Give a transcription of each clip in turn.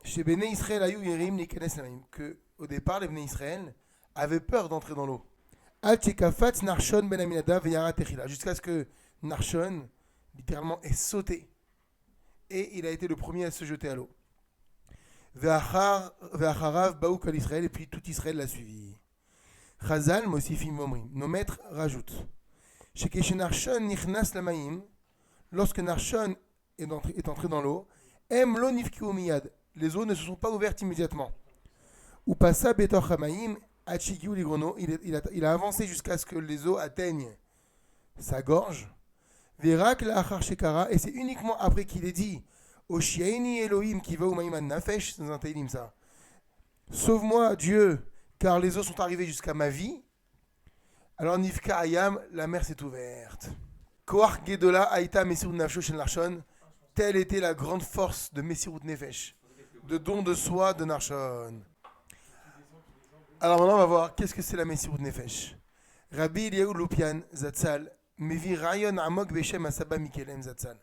Chez Béné Israël, Ayou Yerim Nikenes Lamaim, que au départ, les Béné Israël avaient peur d'entrer dans l'eau. Al Tchekafat Narshon Ben Aminadav Yara Techila, jusqu'à ce que Narshon, littéralement, ait sauté. Et il a été le premier à se jeter à l'eau. Ve'acharav Baouk al Israël, et puis tout Israël l'a suivi. Chazal Mosifim Momrim, nos maîtres rajoutent. Chez Keshe Narshon Nichnas Lamaim, lorsque Narshon est entré dans l'eau, Em lo nifkiu miyad, les eaux ne se sont pas ouvertes immédiatement. Ou passa betor hamaim achigiu ligrono, il a avancé jusqu'à ce que les eaux atteignent sa gorge. Verak la achar shekara, et c'est uniquement après qu'il ait dit Oshiaini Elohim qui va ou maïman nafesh, c'est dans un taïlim ça. Sauve-moi Dieu, car les eaux sont arrivées jusqu'à ma vie. Alors nifka ayam, la mer s'est ouverte. Koach gedola aïta mesirut nafsho shel Narshon, telle était la grande force de Messirut Nefesh, de don de soi de Narshon. Alors maintenant on va voir qu'est-ce que c'est la Messirut Nefesh. Rabbi Eliyahu Lopian Zatzal Mevi Rayon Amok Beshem Asaba Mikelem Zatzal.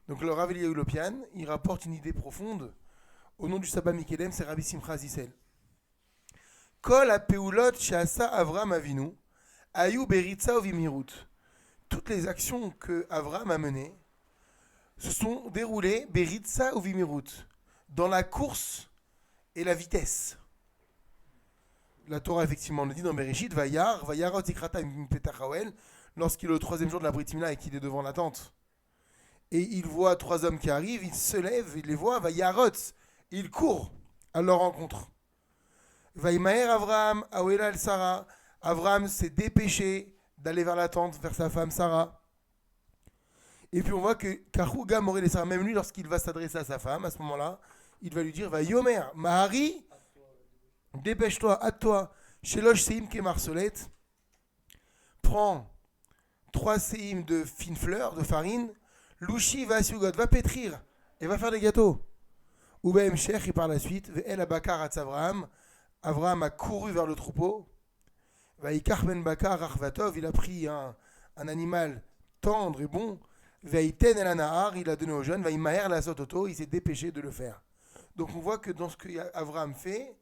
Donc le Rabbi Eliyahu Lopian, il rapporte une idée profonde au nom du Saba Mikelem, c'est Rabbi Simcha Zissel. Kol apeulot she'asa Avram Avinu ayu beritza uvimirut. Toutes les actions que Avram a menées se sont déroulées beritza uvimirut, dans la course et la vitesse. La Torah, effectivement, le dit dans Bereshit, Vayarot Zikrata Petachawel, lorsqu'il est au troisième jour de la Brit Mila et qu'il est devant la tente. Et il voit trois hommes qui arrivent, il se lève, il les voit, Vayarot, il court à leur rencontre. Vaymaer Avraham, Awela el Sarah, Avraham s'est dépêché d'aller vers la tente, vers sa femme Sarah. Et puis on voit que Karouga Morel et Sarah, même lui, lorsqu'il va s'adresser à sa femme, à ce moment-là, il va lui dire, Vayomer, Mahari, dépêche-toi, hâte-toi, Shelosh Seim Kemarsolet, prends 3 séim de fines fleurs, de farine, Louchi va sugot, va pétrir et va faire des gâteaux. Oubaim Sheikh, et par la suite, Ve'el Abakar Atzavram, Avraham a couru vers le troupeau, Vaikar Ben Bakar Arvatov, il a pris un animal tendre et bon, Vaiten El Anahar, il a donné aux jeunes, Vaimaher La Sototo, il s'est dépêché de le faire. Donc on voit que dans ce qu'Avraham fait,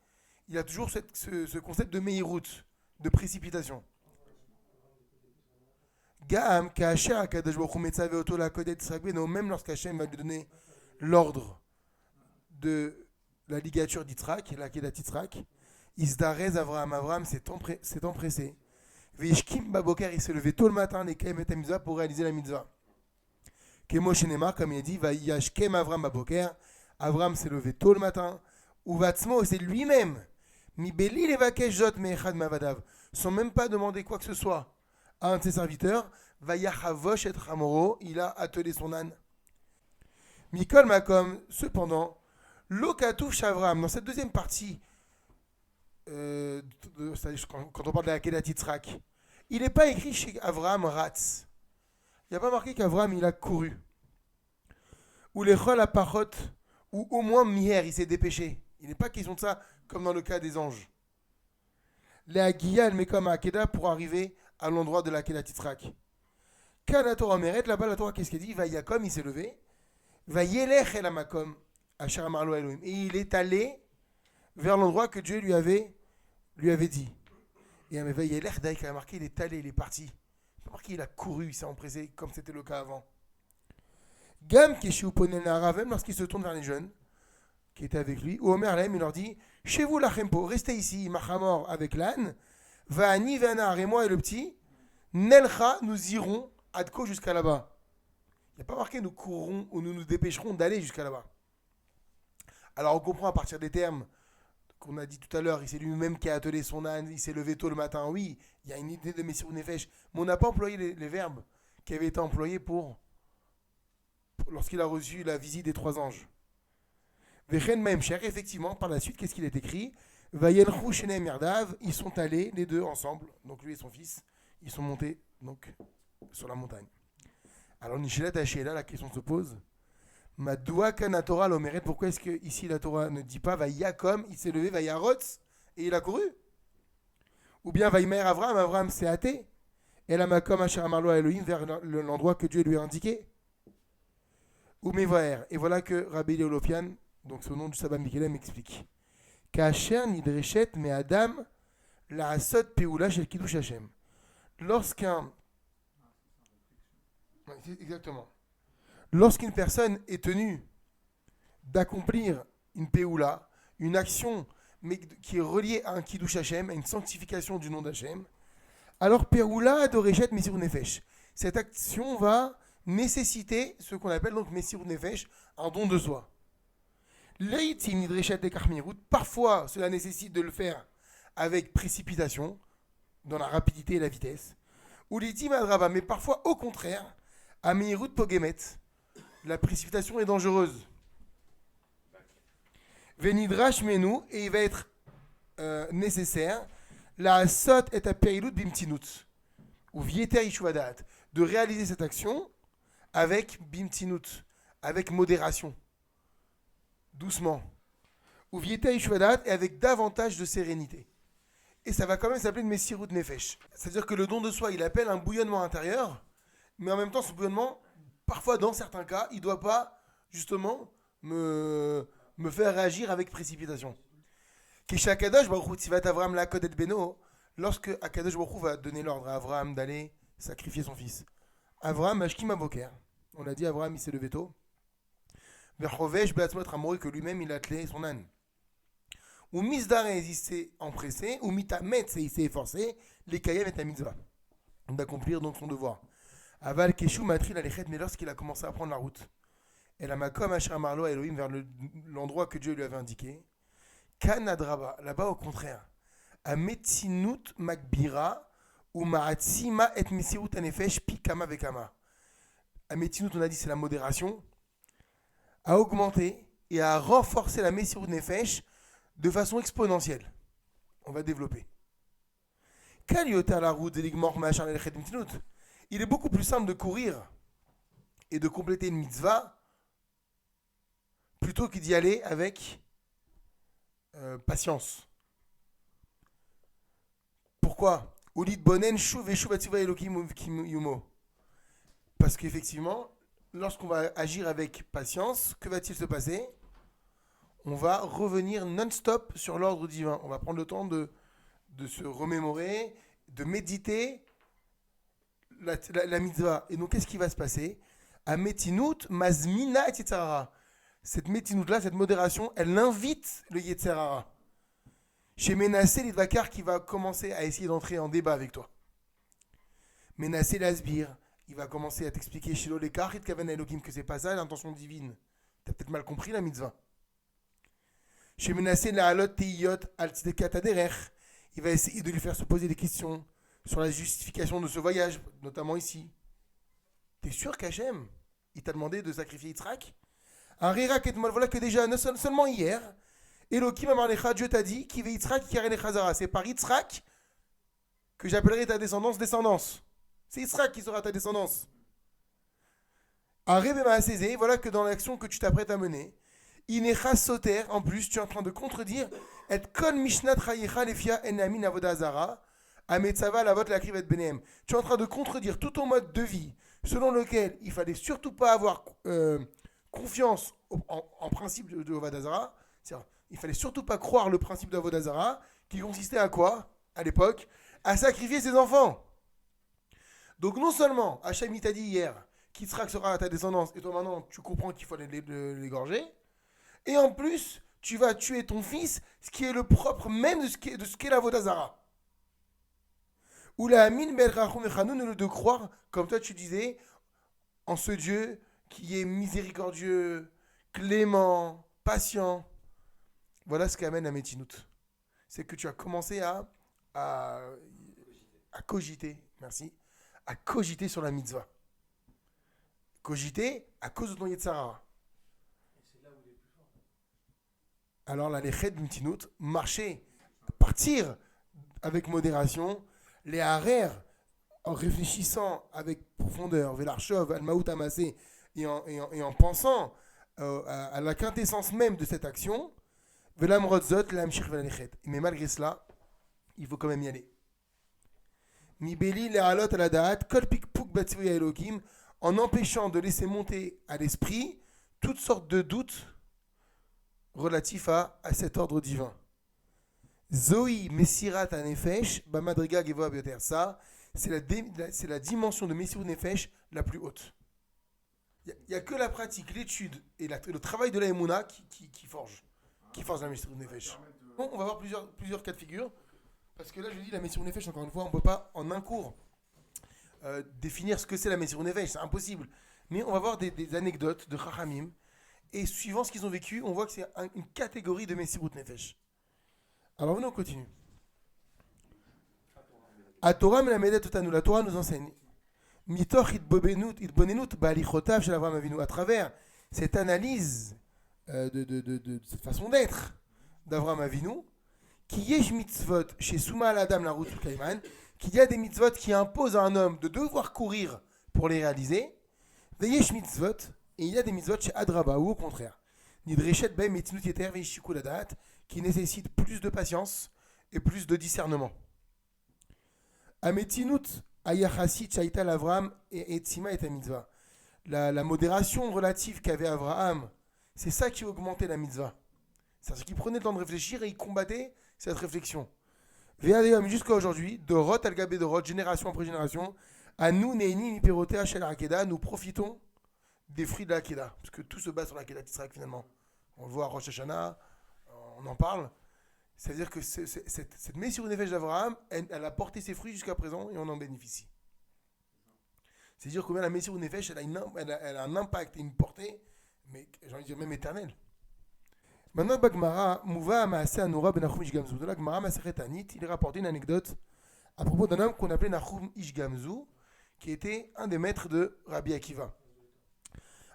il a toujours ce concept de meirut, de précipitation. Gam, Kaasher, Akadosh Baruch Hu Metzavé Oto La Kodet Tzragbeno, même lorsqu'Hachem va lui donner l'ordre de la ligature d'Yitzhak, la Kedat Yitzhak, Isdarez Avraham s'est empressé. Vishkim Baboker, il s'est levé tôt le matin, les Kaim et Mitzvah, pour réaliser la mitzvah. Kemo Shenemar, comme il a dit, Vayashkem Avraham Baboker, Avraham s'est levé tôt le matin, Uvatzmo, c'est lui-même. Mibeli levakesh jot me'echad mavadav, sans même pas demander quoi que ce soit à un de ses serviteurs. Vayachavosh et Hamoro, il a attelé son âne. Mikol Makom, cependant, Lokatouf Shavram, dans cette deuxième partie, quand on parle de la Kedat Yitzhak, il n'est pas écrit chez Avraham Ratz. Il n'y a pas marqué qu'Avraham il a couru. Ou les Chol Apachot, ou au moins Miher, il s'est dépêché. Il n'est pas question de ça comme dans le cas des anges. La Guilla, elle met comme à Kedah pour arriver à l'endroit de la Kedat Yitzhak. Quand la Torah Meret, là-bas la Torah, qu'est-ce qu'elle dit? Va Yakom, il s'est levé. Va Yelech el Amakom, Asher Amarlo Elohim. Et il est allé vers l'endroit que Dieu lui avait dit. Et va Yelech, Daïk a marqué, il est allé, il est parti. Il n'a pas marqué, il a couru, il s'est empressé, comme c'était le cas avant. Gam Keshu Ponel Naravem, lorsqu'il se tourne vers les jeunes qui étaient avec lui, ou Omer Lahem, il leur dit, chez vous la Chempo, restez ici, Machamor avec l'âne, Va'ani Vanar et moi et le petit, Nelcha, nous irons Adko jusqu'à là-bas. Il n'y a pas marqué nous courrons ou nous nous dépêcherons d'aller jusqu'à là-bas. Alors on comprend à partir des termes qu'on a dit tout à l'heure, c'est lui-même qui a attelé son âne, il s'est levé tôt le matin. Oui, il y a une idée de Messirut Nefesh, mais on n'a pas employé les verbes qui avaient été employés lorsqu'il a reçu la visite des 3 anges. Vechen Mahem Cher, effectivement, par la suite, qu'est-ce qu'il est écrit? Vayelchou Shenem Yardav, ils sont allés, les deux ensemble, donc lui et son fils, ils sont montés donc sur la montagne. Alors Nishelat Hashela, la question se pose. Madoua kana Torah l'omeret, pourquoi est-ce que ici la Torah ne dit pas Vayakom, il s'est levé, Vayarotz, et il a couru? Ou bien Vaymer Avraham s'est hâté, et la Makom Asher Amarlo Elohim vers l'endroit que Dieu lui a indiqué. Ou Mevaer, et voilà que Rabbi Léolopian donc c'est au nom du Sabbat Mikelem, m'explique. Kasher nidreshet me Adam la asot peula shel kiddush Hashem. Lorsqu'un... Exactement. Lorsqu'une personne est tenue d'accomplir une peula, une action mais qui est reliée à un kiddush Hashem, à une sanctification du nom d'Hashem, alors peula doreshet mesirut nefesh. Cette action va nécessiter ce qu'on appelle donc mesirut nefesh, un don de soi. Leitim nidreshet ekachmirut. Parfois, cela nécessite de le faire avec précipitation, dans la rapidité et la vitesse. Ou leitim adraba, mais parfois au contraire, amirut pogemet. La précipitation est dangereuse. Venidrash menu, et il va être nécessaire, la sot et aperilut bimtinut, ou vieter ishuvadat, de réaliser cette action avec bimtinut, avec modération, doucement. Ou vieter ishuvadat, et avec davantage de sérénité. Et ça va quand même s'appeler une mesirut nefesh. C'est-à-dire que le don de soi, il appelle un bouillonnement intérieur, mais en même temps, ce bouillonnement, parfois dans certains cas, il ne doit pas justement me faire réagir avec précipitation. Kisha Akadosh Baruch Hu Tzivat Avraham Lakod et Beno, lorsque Akadosh Baruch Hu va donner l'ordre à Avraham d'aller sacrifier son fils. Avraham Ashkim Aboker. On l'a dit, Avraham il s'est levé tôt. Verchovesh Beatzmot Ramori, que lui-même il a attelé son âne. Ou Misdarez il s'est empressé, ou Mitametz il s'est efforcé, les Kayem et la mitzvah, d'accomplir donc son devoir. Aval Keshu Matri Lalechet, mais lorsqu'il a commencé à prendre la route, et la Makom Asher Marlo à Elohim, vers l'endroit que Dieu lui avait indiqué, Kanadraba, là-bas au contraire, à Metzinut Magbira, ou Ma'atzima et Mesirut Anefesh, Pikama Vekama. À Metzinut, on a dit c'est la modération, à augmenter et à renforcer la Mesirut Nefesh de façon exponentielle. On va développer. Kaliotar la route de l'Igmor Ma'achar Lalechet Metzinut. Il est beaucoup plus simple de courir et de compléter une mitzvah plutôt que d'y aller avec patience. Pourquoi? Parce qu'effectivement, lorsqu'on va agir avec patience, que va-t-il se passer? On va revenir non-stop sur l'ordre divin. On va prendre le temps de se remémorer, de méditer la mitzvah. Et donc, qu'est-ce qui va se passer? À Metinut, Mazmina et Yetzerara. Cette Metinut-là, cette modération, elle invite le Yetzerara. Chez Ménassé, l'Idvakar qui va commencer à essayer d'entrer en débat avec toi. Ménassé l'Asbir, il va commencer à t'expliquer chez l'Olekar, et Kaven Elohim, que c'est pas ça l'intention divine. T'as peut-être mal compris la mitzvah. Chez Ménassé, la Halot Teiyot, Altidekat Aderer, il va essayer de lui faire se poser des questions sur la justification de ce voyage, notamment ici. T'es sûr qu'Hachem, il t'a demandé de sacrifier Yitzhak? Un Rirak et voilà que déjà, seulement hier, Elohim Amarlecha, Dieu t'a dit, qui veut Yitzhak, qui a Chazara. C'est par Yitzhak que j'appellerai ta descendance. C'est Yitzhak qui sera ta descendance. Arrête à Césé, voilà que dans l'action que tu t'apprêtes à mener, Inecha Soter, en plus, tu es en train de contredire, et Kol Mishnat Chayecha Lefia Enamin Avodazara, Ametzava Lavot Lakrivet Benem. Tu es en train de contredire tout ton mode de vie, selon lequel il fallait surtout pas avoir confiance en principe de Avodazara. Il fallait surtout pas croire le principe d'Avodazara, qui consistait à quoi, à l'époque? À sacrifier ses enfants. Donc non seulement, Hachem il t'a dit hier, qu'Yitzhak sera ta descendance, et toi maintenant tu comprends qu'il faut l'égorger, et en plus, tu vas tuer ton fils, ce qui est le propre même de ce qu'est l'Avodazara. Ou la Amin Belrachum Echanoun, de croire, comme toi tu disais, en ce Dieu qui est miséricordieux, clément, patient. Voilà ce qu'amène la Metinut. C'est que tu as commencé à cogiter, merci, à cogiter sur la mitzvah. Cogiter à cause de ton Yetzirah. Alors la lechet Metinut, marcher, partir avec modération, les harer, en réfléchissant avec profondeur, Velarchov, Al-Maout Amassé, et en pensant à la quintessence même de cette action, mais malgré cela, il faut quand même y aller. En empêchant de laisser monter à l'esprit toutes sortes de doutes relatif à cet ordre divin. Zoï Messirat Nefesh, Bamadriga Gevoa Bioter. Ça, c'est la dimension de Messirut Nefesh la plus haute. Il n'y a que la pratique, l'étude et le travail de la Emouna qui forge la Messirut Nefesh. Bon, on va voir plusieurs cas de figure. Parce que là, je dis la Messirut Nefesh, encore une fois, on ne peut pas en un cours définir ce que c'est la Messirut Nefesh, c'est impossible. Mais on va voir des anecdotes de Chachamim. Et suivant ce qu'ils ont vécu, on voit que c'est une catégorie de Messirut Nefesh. Alors venez, on continue. La Torah nous enseigne. Mitoch itbonenut ba'alichotav shel Avraham Avinu. À travers cette analyse de cette façon d'être d'Avraham Avinu, qui yesh mitzvot chez Souma al-Adam la route Kaiman, qu'il y a des mitzvot qui imposent à un homme de devoir courir pour les réaliser. Ve yesh mitzvot, et il y a des mitzvot chez Adraba, ou au contraire. Nidreshet be'em etnut yeter ve'ishikul hadat, qui nécessitent plus de patience et plus de discernement. Ametinut ayachasit shaita l'Avraham et etzima et mitzvah. La modération relative qu'avait Avraham, c'est ça qui augmentait la mitzvah. C'est-à-dire qu'il prenait le temps de réfléchir et il combattait cette réflexion. Jusqu'à aujourd'hui, de rot al gabé de rot, génération après génération, à nous, neini ni perotea shel hakeda, nous profitons des fruits de la Hakeda. Parce que tout se base sur la Hakeda Tisrak finalement. On le voit à Rosh Hashanah, on en parle. C'est-à-dire que cette Messirut Nefesh d'Avraham, elle a porté ses fruits jusqu'à présent et on en bénéficie. C'est-à-dire que la Messirut Nefesh, elle a un impact et une portée, mais j'ai envie de dire même éternelle. Maintenant, Bagmara, Mouva Maaseh Anoura ben Nachum Ishgamzu. De la Gemara Masechet Anit, il est rapporté une anecdote à propos d'un homme qu'on appelait Nachum Ishgamzu, qui était un des maîtres de Rabbi Akiva.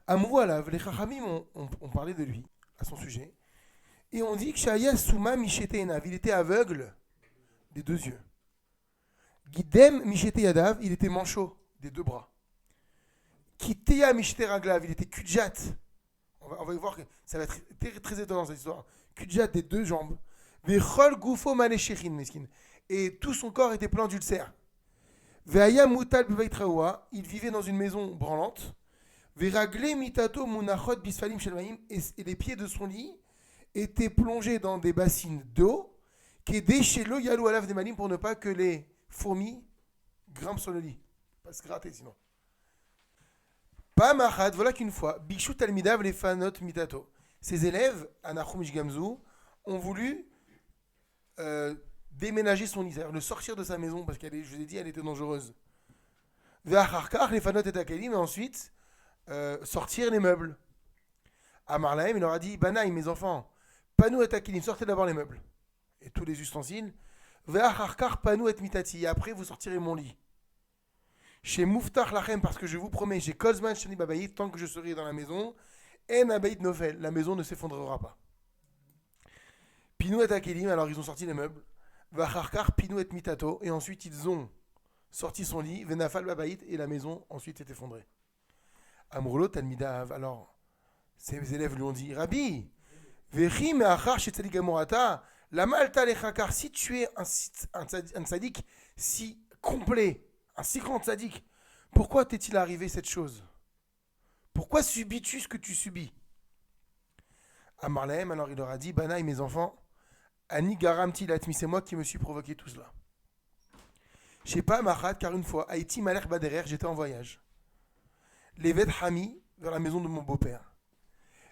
À Mouva, les Chachamim ont parlé de lui, à son sujet. Et on dit que Shaya Souma Mishete Enav, il était aveugle des deux yeux. Gidem Mishete Yadav, il était manchot des deux bras. Kiteya Mishete Raglav, il était kudjat. On va voir que ça va être très, très étonnant cette histoire. Kudjat des deux jambes. Vechol Gufo Maleshechin Meskin. Et tout son corps était plein d'ulcères. Veaya Mutal Bevaitraoua, il vivait dans une maison branlante. Veragle Mitato Munachot Bisfalim Shelmaim, et les pieds de son lit étaient plongés dans des bassines d'eau qui est déchelo yalou alaf des malim pour ne pas que les fourmis grimpent sur le lit. Pas se gratter sinon. Pas mahad, voilà qu'une fois, Bikshu Talmidav les fanot mitato. Ses élèves, à Nachum Ishgamzu, ont voulu déménager son lit, c'est-à-dire le sortir de sa maison parce qu'elle, je vous ai dit, elle était dangereuse. Ve'acharkar les fanot et akalim, mais ensuite sortir les meubles. À Marlahem, il leur a dit, Banaï, mes enfants, panou et akilim, sortez d'abord les meubles et tous les ustensiles. Ve'acharkar panou et mitati, et après vous sortirez mon lit. Chez Mouftach Lachem, parce que je vous promets, chez Kozman Shani Babayit, tant que je serai dans la maison, En Abayit Novel, la maison ne s'effondrera pas. Pinou et Akelim, alors ils ont sorti les meubles. Vacharkar Pinou et Mitato, et ensuite ils ont sorti son lit, Venafal Babayit, et la maison ensuite s'est effondrée. Amroulo Talmidav, alors ses élèves lui ont dit, Rabbi, Vechim et Achar chez Tzadik Amorata, la Malta Lechakar, si tu es un tzaddik si complet, un si grand tzaddik, pourquoi t'est-il arrivé cette chose? Pourquoi subis-tu ce que tu subis? À Marlahem, alors il leur a dit, Banaï, mes enfants, Ani Garamti Latmi, c'est moi qui me suis provoqué tout cela. Je sais pas, Machat, car une fois, Haïti Malek Baderer, j'étais en voyage. Levet Hami, vers la maison de mon beau-père.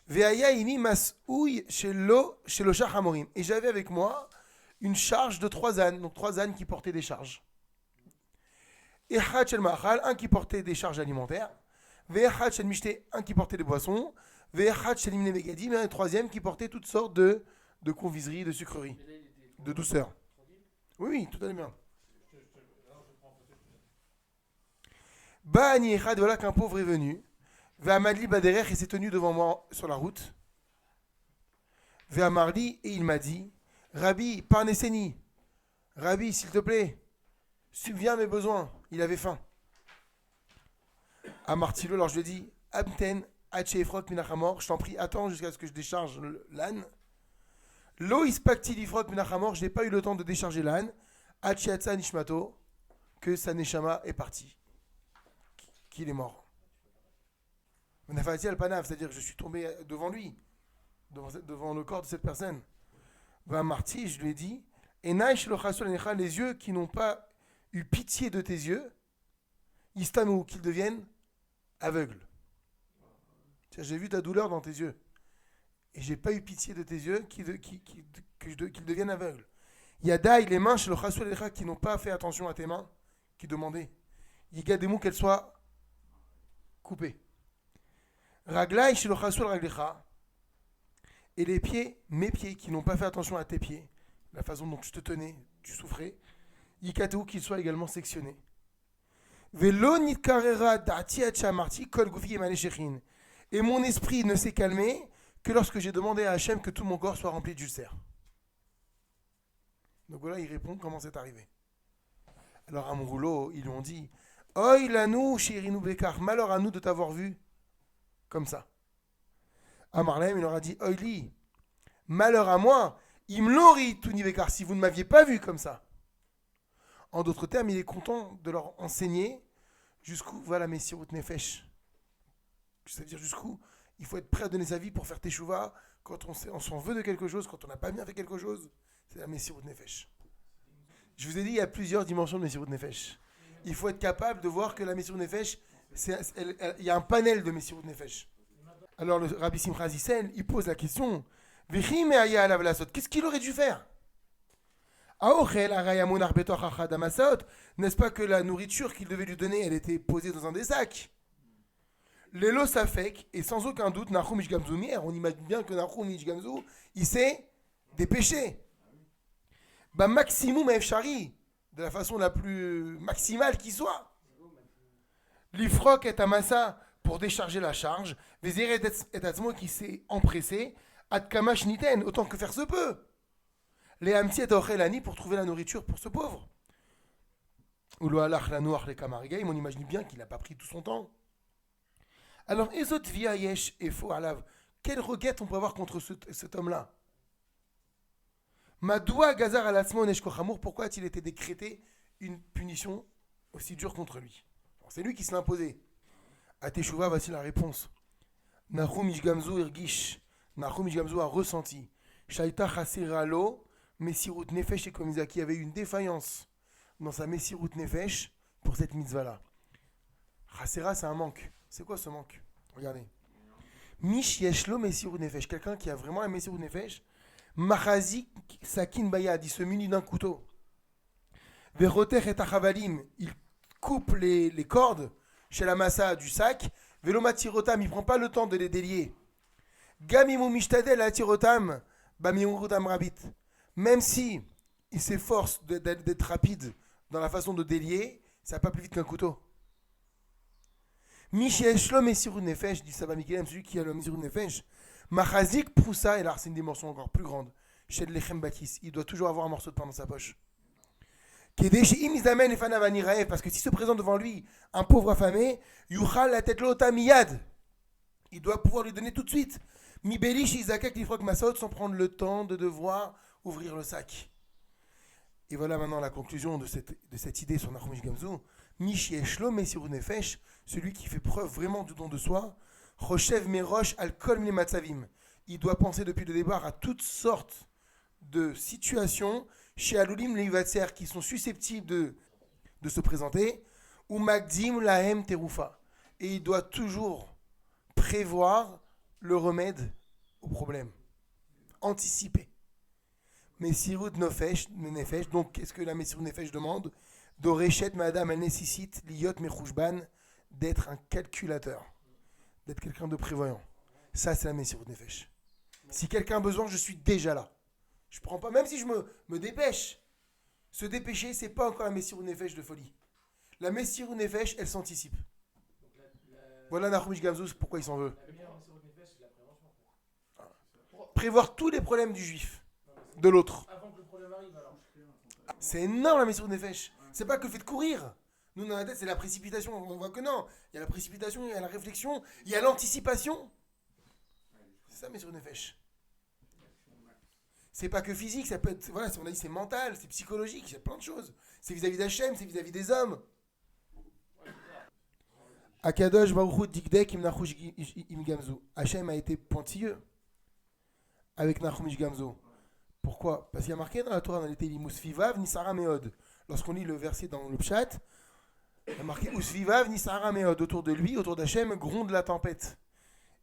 Veaya Imi Masouy chez Loshach Hamorim. Et j'avais avec moi une charge de 3 ânes, donc 3 ânes qui portaient des charges. Echad Shel Machal, un qui portait des charges alimentaires. Ve'echad Shel Mishte, un qui portait des boissons. Ve'echad Shel Imne Vegadim, un troisième qui portait toutes sortes de confiseries, de sucreries, de douceur. Oui, tout allait bien. Ba'ani Echad, voilà qu'un pauvre est venu. Ve'amadli Baderer, et s'est tenu devant moi sur la route. Ve'amarli, et il m'a dit, Rabbi, Parneseni, Rabbi, s'il te plaît, subviens à mes besoins. Il avait faim. À Martilo, alors je lui ai dit, Abten, Efrok Minachamor, je t'en prie, attends jusqu'à ce que je décharge l'âne. Lo ispakti l'ifrok Minachamor, je n'ai pas eu le temps de décharger l'âne. Atsa Nishmato, que sa neshama est parti. Qu'il est mort. C'est-à-dire que je suis tombé devant lui. devant le corps de cette personne. Va Marty, je lui ai dit, les yeux qui n'ont pas eu pitié de tes yeux, Istanou, qu'ils deviennent aveugles. J'ai vu ta douleur dans tes yeux. Et j'ai pas eu pitié de tes yeux qu'ils deviennent aveugles. Yadaï, les mains chez le Chassou Alecha qui n'ont pas fait attention à tes mains, qui demandaient. Yigademu, qu'elles soient coupées. Raglaï chez le Chassou Alecha. Et les pieds, mes pieds, qui n'ont pas fait attention à tes pieds, la façon dont je te tenais, tu souffrais. Yikateu, qu'ils soient également sectionnés. Velo nitkarera da'ati achamarti kol gufi emane shechin. Et mon esprit ne s'est calmé que lorsque j'ai demandé à Hachem que tout mon corps soit rempli d'ulcères. Donc voilà, il répond comment c'est arrivé. Alors à mon rouleau, ils lui ont dit Oi lanou shirinu bekar, malheur à nous de t'avoir vu comme ça. À Marlem, il leur a dit Oi li, malheur à moi, imlori tuni bekar, si vous ne m'aviez pas vu comme ça. En d'autres termes, il est content de leur enseigner jusqu'où va la Messirut Nefesh. C'est-à-dire jusqu'où il faut être prêt à donner sa vie pour faire teshuva quand on s'en veut de quelque chose, quand on n'a pas bien fait quelque chose. C'est la Messirut Nefesh. Je vous ai dit, il y a plusieurs dimensions de Messirut Nefesh. Il faut être capable de voir que la Messirut Nefesh, il y a un panel de Messirut Nefesh. Alors le Rabbi Simcha Zissel, il pose la question qu'est-ce qu'il aurait dû faire? N'est-ce pas que la nourriture qu'il devait lui donner, elle était posée dans un des sacs? L'élo safek, et sans aucun doute, Nahum Ishgamzu Mier, on imagine bien que Nahum Ishgamzu, il s'est dépêché. Bah, maximum efshari, de la façon la plus maximale qui soit. L'ifrok est amassa pour décharger la charge, Vézéret est atzmo qui s'est empressé, Adkamash niten, autant que faire se peut. Les Hamti et Ochelani pour trouver la nourriture pour ce pauvre. Ou le halach la noir les kamargaim, on imagine bien qu'il n'a pas pris tout son temps. Alors, Ezot via Yesh et Fo Alav, quelle requête on peut avoir contre cet homme-là? Madoua Gazar Alatzmo Neshkochamour, pourquoi a-t-il été décrété une punition aussi dure contre lui? Alors, c'est lui qui se l'a imposé. À Teshuvah, voici la réponse. Nahum Ishgamzu Irgish, Nahum Ishgamzu a ressenti. Shaita Chasiralo, Messirut Nefesh et Komizaki avait eu une défaillance dans sa Messirut Nefesh pour cette mitzvah-là. Chasera, c'est un manque. C'est quoi ce manque? Regardez. Mish Yeshlo Messirut Nefesh, quelqu'un qui a vraiment la Messirut Nefesh. Machazik Sakin Bayad, il se munit d'un couteau. Veroter et Achavalim, il coupe les cordes chez la massa du sac. Velomatirotam, il ne prend pas le temps de les délier. Gamimu Mishtadel Atirotam, Bamimurutam Rabit. Même si il s'efforce d'être rapide dans la façon de délier, ça va pas plus vite qu'un couteau. Mishieshlo Messirut Nefesh, dit Saba Mikelem, celui qui a le Messirut Nefesh. Machazik Proussa, et là c'est une dimension encore plus grande. Chez le Lechem Bakis, il doit toujours avoir un morceau de pain dans sa poche. Parce que s'il se présente devant lui un pauvre affamé, Yuchal la tête l'ota miyad. Il doit pouvoir lui donner tout de suite. Mibelish Isakak Lifrok Masot, sans prendre le temps de devoir ouvrir le sac. Et voilà maintenant la conclusion de cette idée sur Nahum Ishgamzu. Mish Yeshlo Messirut Nefesh, celui qui fait preuve vraiment du don de soi. Rochev Merosh al Kol Mine Matzavim. Il doit penser depuis le départ à toutes sortes de situations chez Alulim Leivatser qui sont susceptibles de se présenter. Ou Magdim Lahem Terufa. Et il doit toujours prévoir le remède au problème. Anticiper. Messirut Nefesh, donc qu'est-ce que la Messirut Nefesh demande? Dorechet Madame, elle nécessite Liot Mechouchban, d'être un calculateur. D'être quelqu'un de prévoyant. Ça, c'est la Messirut Nefesh. Si quelqu'un a besoin, je suis déjà là. Je prends pas, même si je me dépêche. Se dépêcher, c'est pas encore la Messirut Nefesh de folie. La Messirut Nefesh, elle s'anticipe. Voilà Nahum Ishgamzu, pourquoi il s'en veut. Prévoir tous les problèmes du juif, de l'autre. Avant que le problème arrive, alors. C'est énorme la Messirut Nefesh. C'est pas que le fait de courir. Nous, dans la tête, c'est la précipitation. On voit que non. Il y a la précipitation, il y a la réflexion, il y a l'anticipation. C'est ça, Messirut Nefesh. C'est pas que physique, ça peut être, voilà, on a dit c'est mental, c'est psychologique, il y a plein de choses. C'est vis-à-vis d'Hachem, c'est vis-à-vis des hommes. Akadosh Baruch Hu Dikdek Im Nachush Im Gamzu. Hachem a été pointilleux. avec Nahum Ish Gamzo. Pourquoi? Parce qu'il y a marqué dans la Torah, dans les Télim, Usvivav Nisara Meod. Lorsqu'on lit le verset dans le Pshat, il y a marqué Usvivav Nisara Meod. Autour de lui, autour d'Hachem, gronde la tempête.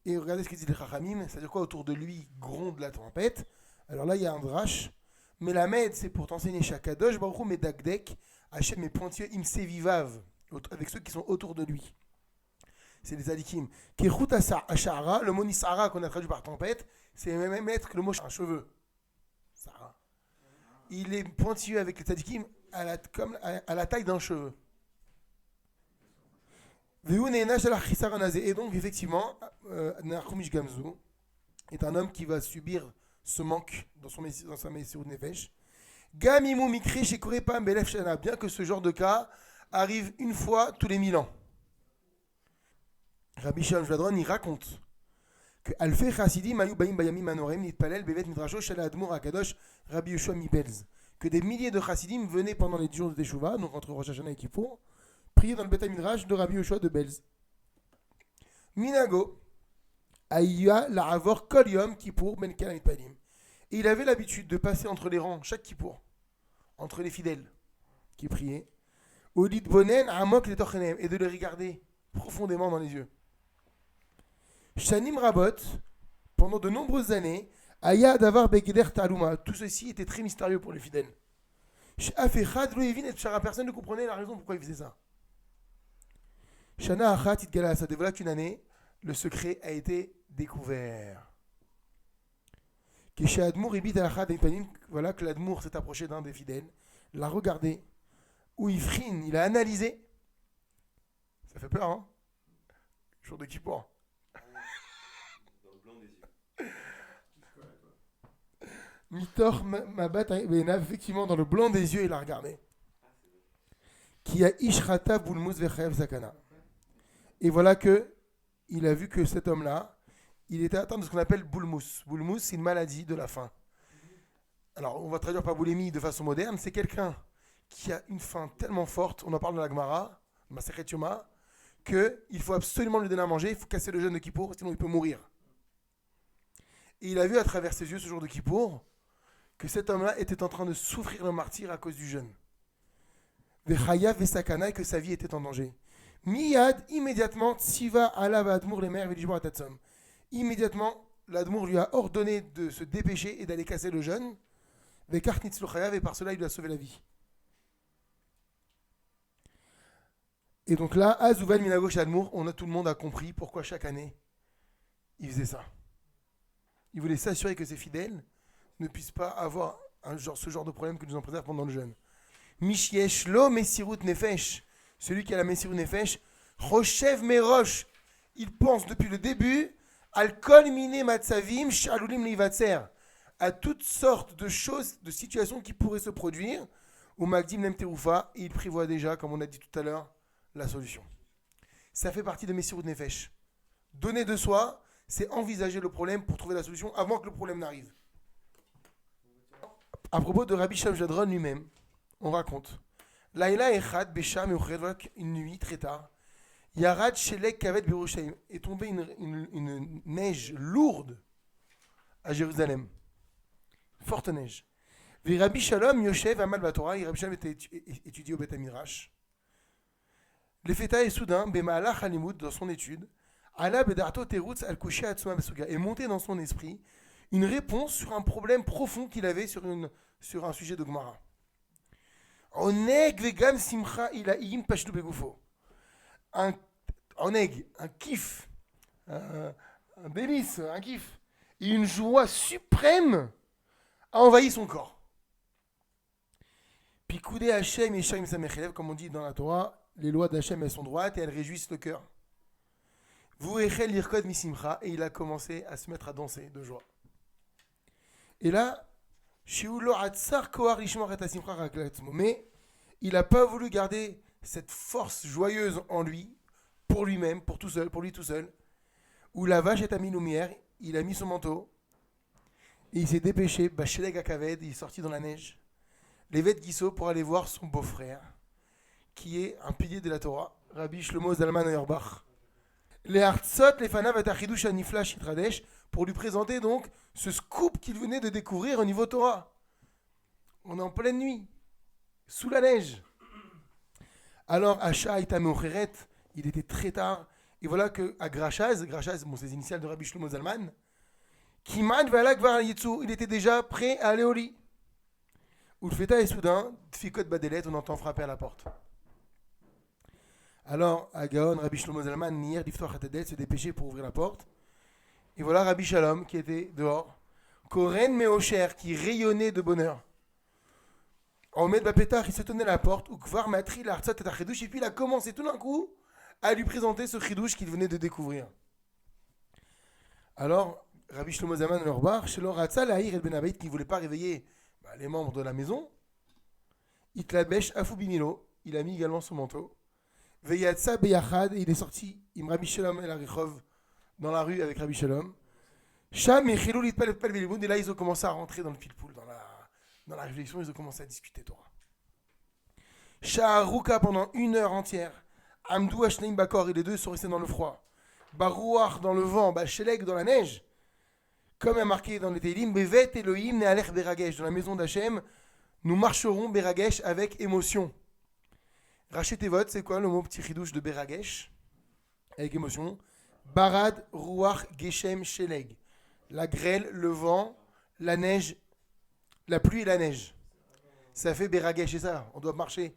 Et regardez ce que dit les Chachamim, c'est-à-dire quoi? Autour de lui, gronde la tempête. Alors là, il y a un drash. Mais la med, c'est pour t'enseigner Shakadosh, Baruch Hu Medakdek, Hachem est pointueux, Imse Vivav, avec ceux qui sont autour de lui. C'est les Alikim. Kechut Ashara, le mot Nisara qu'on a traduit par tempête, c'est même être que le mot un cheveu. Sarah. Il est pointilleux avec les tzadikim à la taille d'un cheveu. Et donc, effectivement, Nahum Ish Gamzu est un homme qui va subir ce manque dans sa Messirut Nefesh. Gamimu Mikri Shekore Pam Belef Shana, bien que ce genre de cas arrive une fois tous les 1000 ans. Rabbi Shalom Jadron, il raconte que Alfei Chassidim Ayu Baim Bayamim Manorem Nitpalel Bevet Midrasho Shel Admor Akadosh Rabbi Yoshua Mibelz, que des milliers de Chassidim venaient pendant les jours de Teshuvah, donc entre Rosh Hashanah et Kippour, prier dans le Beth Midrash de Rabbi Yoshua de Belz. Minago Aïya La'avor Kol Yom Kippour Ben Kala Mitpalim. Et il avait l'habitude de passer entre les rangs chaque Kippour, entre les fidèles qui priaient, Odit Bonen Amok Letochenem, et de les regarder profondément dans les yeux. Shanim Rabot, pendant de nombreuses années, Aya Davar Begeder Taluma, tout ceci était très mystérieux pour les fidèles. Personne ne comprenait la raison pourquoi il faisait ça. Shana Achat Itgala, ça dévoila qu'une année, le secret a été découvert. Voilà que l'Admour s'est approché d'un des fidèles, l'a regardé, ou Ifrin, il a analysé. Ça fait peur, hein? Jour de Kippour. Dans le blanc des yeux. Mitor Mabat Benav, effectivement, dans le blanc des yeux, il a regardé. Qui a Ishrata Boulmous Vechaev Zakana. Et voilà que il a vu que cet homme-là, il était atteint de ce qu'on appelle Boulmous. Boulmous, c'est une maladie de la faim. Alors, on va traduire par boulimie de façon moderne. C'est quelqu'un qui a une faim tellement forte, on en parle dans la Gemara, Masechet Yoma, qu'il faut absolument lui donner à manger, il faut casser le jeûne de Kippour, sinon il peut mourir. Et il a vu à travers ses yeux ce jour de Kippour que cet homme-là était en train de souffrir le martyre à cause du jeûne. Vechaya Vesakana, et que sa vie était en danger. Miyad, immédiatement, Tsiva Alav Admour les mères Velijbo Atatsom. Immédiatement, l'Admour lui a ordonné de se dépêcher et d'aller casser le jeûne. Vekarnitz Lochayav, et par cela il lui a sauvé la vie. Et donc là, Azouval Minago Shadmour, tout le monde a compris pourquoi chaque année il faisait ça. Il voulait s'assurer que ses fidèles ne puissent pas avoir ce genre de problème que nous en préserve pendant le jeûne. Mishyesh lo Messirut Nefesh, celui qui a la Messirut Nefesh, Rochev Merosh, il pense depuis le début, Al Kol Mine Matzavim Shalulim Livatser, à toutes sortes de choses, de situations qui pourraient se produire, ou Magdim Nem Terufa, et il prévoit déjà, comme on a dit tout à l'heure, la solution. Ça fait partie de Messirut Nefesh. Donner de soi, c'est envisager le problème pour trouver la solution avant que le problème n'arrive. À propos de Rabbi Shalom Jadron lui-même, on raconte Laïla Echad Besham et une nuit très tard, Yarad Shelek Kavet Berushaim, est tombée une neige lourde à Jérusalem. Forte neige. Et Rabbi Shalom Yoshev Amal Batora, et Rabbi Shalom était étudié au Beth Midrash. Les fêta et soudain, Bemaalach Halimut, dans son étude, Allah Bedarto Terutz Al-Kushi Atsuma Besuga, est monté dans son esprit une réponse sur un problème profond qu'il avait sur un sujet de Gemara. Oneg vegam simcha ilaim pashtu begufo. Un kiff, un délice, un kiff, et une joie suprême a envahi son corps. Pikoudé Hashem et Shaim Samechelev, comme on dit dans la Torah, les lois d'Hachem elles sont droites et elles réjouissent le cœur. Vouechel lirkod misimcha, et il a commencé à se mettre à danser de joie. Et là, mais il n'a pas voulu garder cette force joyeuse en lui, pour lui-même, pour lui tout seul. Où la vache est à mis lumière, il a mis son manteau, et il s'est dépêché, Basheleg Akaved, il est sorti dans la neige, l'évêque Guissot, pour aller voir son beau-frère, qui est un pilier de la Torah, Rabbi Shlomo Zalman Auerbach. Les Hartzot, les Fanav et Achidush Anifla Shitradesh, pour lui présenter donc ce scoop qu'il venait de découvrir au niveau Torah. On est en pleine nuit, sous la neige. Alors, Asha Ita Meocheret, il était très tard. Et voilà qu'à Grachaz, bon, c'est les initiales de Rabbi Shlomo Zalman, Kimad Valak Var Yitzu, il était déjà prêt à aller au lit. Où le feta et soudain, Tfikot Badelet, on entend frapper à la porte. Alors, à Gaon, Rabbi Shlomo Zalman, Nier, Diftor Hatadel, se dépêchait pour ouvrir la porte. Et voilà Rabbi Shalom qui était dehors. Koren Meocher, qui rayonnait de bonheur. Omed Bapetar, il se tenait à la porte, ou Kvar Matri, l'Artsat et Achidouche, et puis il a commencé tout d'un coup à lui présenter ce chidouche qu'il venait de découvrir. Alors, Rabbi Shlomo Zalman Orbar, chez l'Oratza, l'Aïr et Ben Abait, qui ne voulait pas réveiller les membres de la maison, Itlabesh Afubimilo, il a mis également son manteau. Veyatsa Beyachad, il est sorti, Im Rabbi Shalom El Arichov, dans la rue avec Rabbi Shalom. Sham et Chilou Litpal Velibund, et là ils ont commencé à rentrer dans le pilpoul, dans la réflexion, ils ont commencé à discuter Torah. Sha'aruka pendant 1 heure entière. Amdou Ashnaim Bakor, et les deux sont restés dans le froid. Barouach dans le vent, Sheleg dans la neige. Comme est marqué dans les Teilim, Bevet Elohim Ne'alech Beragesh, dans la maison d'Hachem, nous marcherons Beragesh avec émotion. Rachet Evot, c'est quoi le mot petit chidouche de Beragesh? Avec émotion. Barad Ruach Geshem Sheleg. La grêle, le vent, la neige, la pluie et la neige. Ça fait Beragesh, c'est ça, on doit marcher.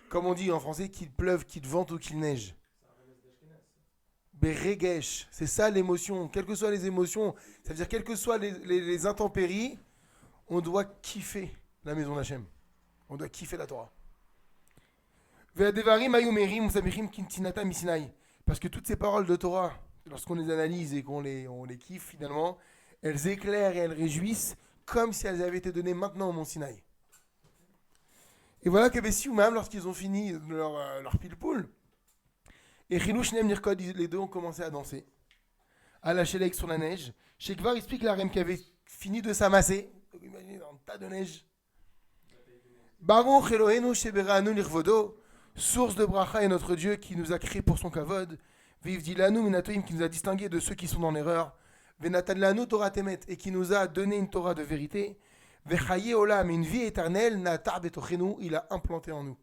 Comme on dit en français, qu'il pleuve, qu'il vente ou qu'il neige. Beregesh, c'est ça l'émotion. Quelles que soient les émotions, ça veut dire quelles que soient les intempéries, on doit kiffer la maison d'Hachem. On doit kiffer la Torah. Parce que toutes ces paroles de Torah, lorsqu'on les analyse et qu'on les kiffe finalement, elles éclairent et elles réjouissent comme si elles avaient été données maintenant au Mont Sinaï. Et voilà que Bessiou-Mam, lorsqu'ils ont fini leur pile-poule, et Chilouch Nem Nirkod, les deux ont commencé à danser, à lâcher l'aigle sur la neige. Shekvar explique la reine qui avait fini de s'amasser. Donc imaginez, dans un tas de neige. Baruch Eloheinu Sheberanu Lirvodo, source de bracha est notre Dieu qui nous a créés pour son kavod. Viv Dilanu Minatoim, qui nous a distingués de ceux qui sont dans l'erreur. Venatadlanu Torah Temet, et qui nous a donné une Torah de vérité. Vechaye Olam, une vie éternelle, Natar Betochenu, il a implanté en nous.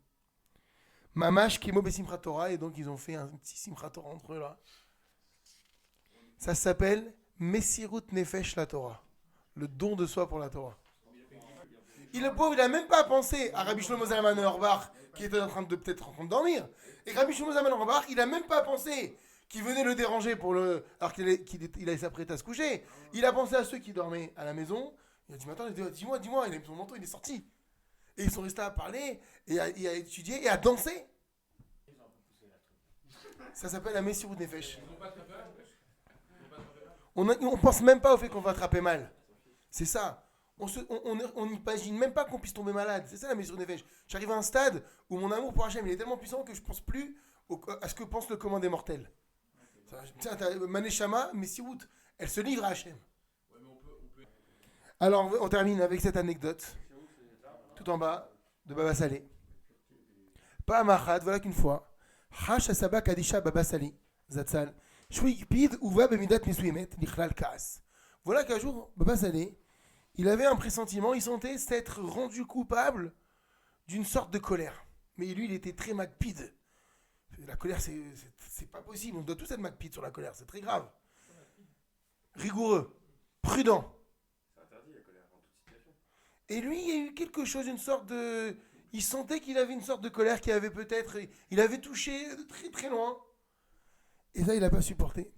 Mamash Kimo Besimchat Torah, et donc ils ont fait un petit Simchat Torah entre eux là. Ça s'appelle Messirut Nefesh la Torah, le don de soi pour la Torah. Le pauvre, il n'a même pas pensé à Rabbi Shlomo Zalman Auerbach qui était peut-être en train de dormir. Et Rabbi Shlomo Zalman Auerbach, il n'a même pas pensé qu'il venait le déranger alors qu'il allait s'apprêter à se coucher. Il a pensé à ceux qui dormaient à la maison. Il a dit, mais attends, dis-moi, il a mis son manteau, il est sorti. Et ils sont restés à parler, et à étudier, et à danser. Ça s'appelle la Messirut Nefesh. On pense même pas au fait qu'on va attraper mal. C'est ça. On n'imagine même pas qu'on puisse tomber malade. C'est ça la Messirut Nefesh. J'arrive à un stade où mon amour pour Hachem il est tellement puissant que je pense plus à ce que pense le commandé mortel. Maneshama, Messirut, elle se livre à Hachem. Alors, on termine avec cette anecdote, tout en bas, de Baba Salé. Pa'amachat, voilà qu'une fois, Hash Asaba Kadisha Baba Salé, Zatzal, Shwikpid Uva Bemidat Mesuyemet, Nichlal Kaas. Voilà qu'un jour, Baba Salé, il avait un pressentiment, il sentait s'être rendu coupable d'une sorte de colère. Mais lui, il était très macpide. La colère, c'est pas possible, on doit tous être macpide sur la colère, c'est très grave. Rigoureux, prudent. Et lui, il y a eu quelque chose, une sorte de... Il sentait qu'il avait une sorte de colère qui avait peut-être... Il avait touché de très très loin. Et ça, il n'a pas supporté.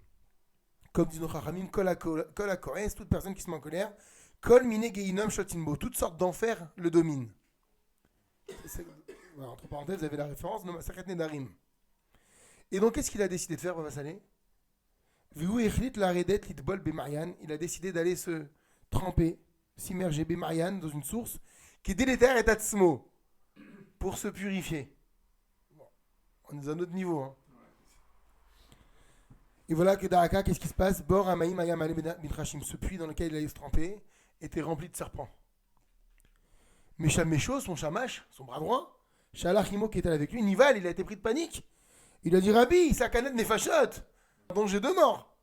Comme dit nos Chachamim, kol ha-kores, toute personne qui se met en colère, kol mine geinom shotinbo, toutes sortes d'enfers le dominent. Voilà, entre parenthèses, vous avez la référence, no Masachet Nedarim. Et donc, qu'est-ce qu'il a décidé de faire, Baba Salé? Vihu echlit laredet litbol b'Marian, il a décidé d'aller se tremper, s'immerger B'Marian dans une source qui est délétère et tatsmo pour se purifier. Bon, on est à un autre niveau. Hein. Et voilà que Daraka, qu'est-ce qui se passe? Bor Amaïm Ayam Ale Bintrashim, ce puits dans lequel il allait se tremper, était rempli de serpents. Mesham Mesho, son shamash, son bras droit, Shalach Imo qui était avec lui, Nival, il a été pris de panique. Il a dit Rabbi, sa canette nefashot, danger de mort.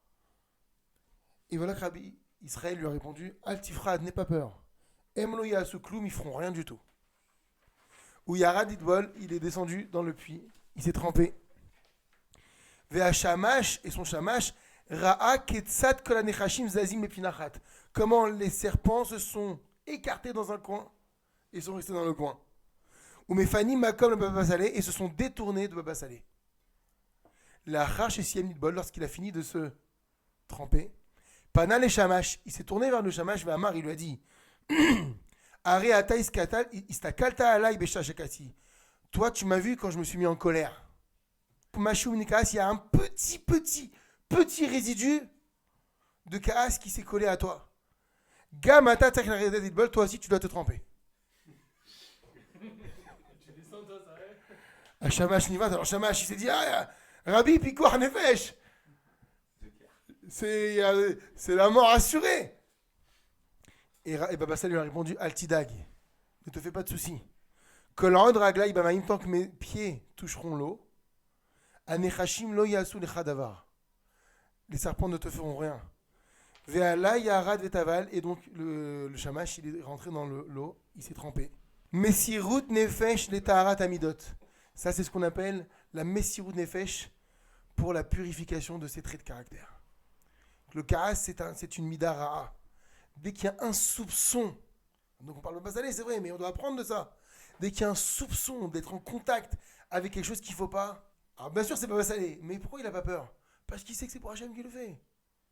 Et voilà que Rabbi Israël lui a répondu, Al tifrad, n'aie pas peur. Emlo yasu kloum, ils feront rien du tout. Où Yarad Idbol, il est descendu dans le puits, il s'est trempé. Vea shamash, et son shamash, Ra'a ketzat kol hanechashim zazim epinachat. Comment les serpents se sont écartés dans un coin et sont restés dans le coin. Ou Mefani makom le Baba Salé et se sont détournés de Baba Salé. La Hache et Siem Nidbol, lorsqu'il a fini de se tremper, Pana le shamash, il s'est tourné vers le shamash, vers Amar, il lui a dit Are ata istakalta alai beshashakati. Toi, tu m'as vu quand je me suis mis en colère. Mashum Nikas, il y a un petit résidu de Kaas qui s'est collé à toi. Gamata Taknaredadidbol, toi aussi tu dois te tremper. À Shamash Nivat, alors Shamash il s'est dit Rabbi Pikoar Nefesh, c'est la mort assurée. Et Baba Sal lui a répondu Altidag, ne te fais pas de soucis. Kol'od Raglaï Bamaim, tant que mes pieds toucheront l'eau. Anechashim lo yasu lechadavar. Les serpents ne te feront rien. Ve'ala yarad vetaval, et donc le shamash il est rentré dans l'eau, il s'est trempé. Messirut nefesh letaharat amidot. Ça c'est ce qu'on appelle la messirut nefesh pour la purification de ses traits de caractère. Le karas c'est une midara. Dès qu'il y a un soupçon, donc on parle de basalé c'est vrai, mais on doit apprendre de ça. Dès qu'il y a un soupçon d'être en contact avec quelque chose qu'il ne faut pas, alors bien sûr c'est pas basalé, mais pourquoi il n'a pas peur? Parce qu'il sait que c'est pour Hachem qui le fait.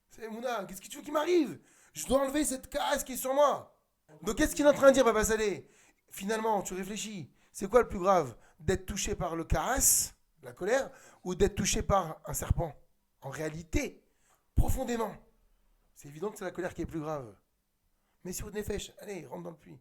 C'est Mouna, qu'est-ce que tu veux qu'il m'arrive? Je dois enlever cette casse qui est sur moi. Donc qu'est-ce qu'il est en train de dire, Baba Salé? Finalement, tu réfléchis. C'est quoi le plus grave? D'être touché par le karas, la colère, ou d'être touché par un serpent? En réalité, profondément, c'est évident que c'est la colère qui est plus grave. Mais sur Nefesh, allez, rentre dans le puits.